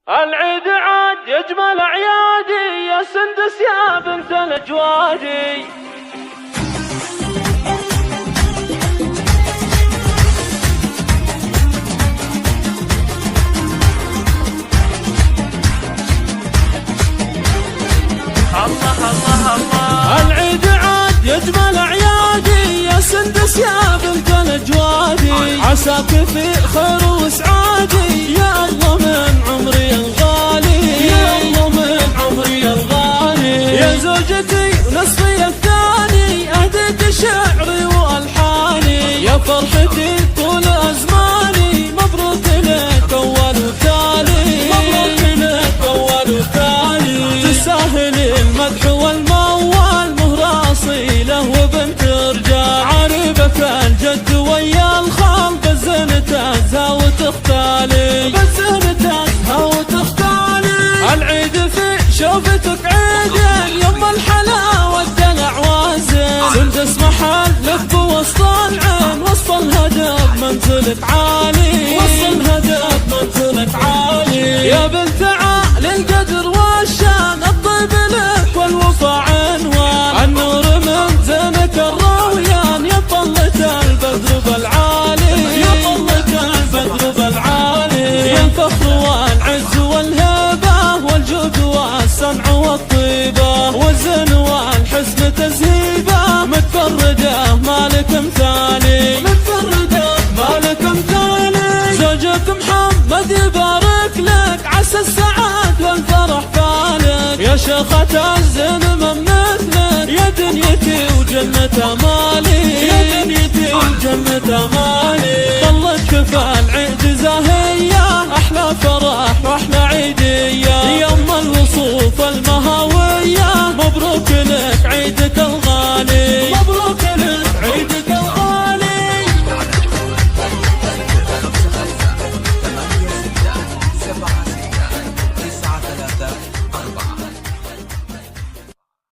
العيد عاد يجمل اعيادي يا سندس يا بنت الاجوادي. الله الله الله. العيد عاد يجمل اعيادي يا سندس يا بنت الاجوادي. عساك في خير وسعادي يا الله من عمري الغالي، يا الله من عمري الغالي. يا زوجتي ونصفي الثاني اهديك شعري والحاني. يا فرحتي طول ازماني مبروك لك اول وتالي، مبروك لك اول وتالي. تستاهلي المدح والموال مهر اصيله وبنت رجال. عاربك الجد ويا الخال بزن تازها وتختالي، بزن تازها وتختالي. العيد في شوفتك عيدين يما الحلا والدلع وازن. سندس محلك بوسط العين وسط الهدف منزلك عالي، وسط الهدف منزلك عالي. يا بنت عالي القدر والشان الطيب لك والوفا عنوان. النور من زينك الرويان يا طلة البدر بالعالي، يا طلة البدر بالعالي. يا الفخر والعز والهبة والجود والسمع والطيبة والزين والحسن تزهيبة. متفردة مالك مثالي، متفردة مالك مثالي. زوجك محمد يبارك لك عسى السعاد والفرح فالك. يا شيخة الزين من مثلك يا دنيتي وجنة مالي، يا دنيتي وجنة مالي. ظلت كفى العيد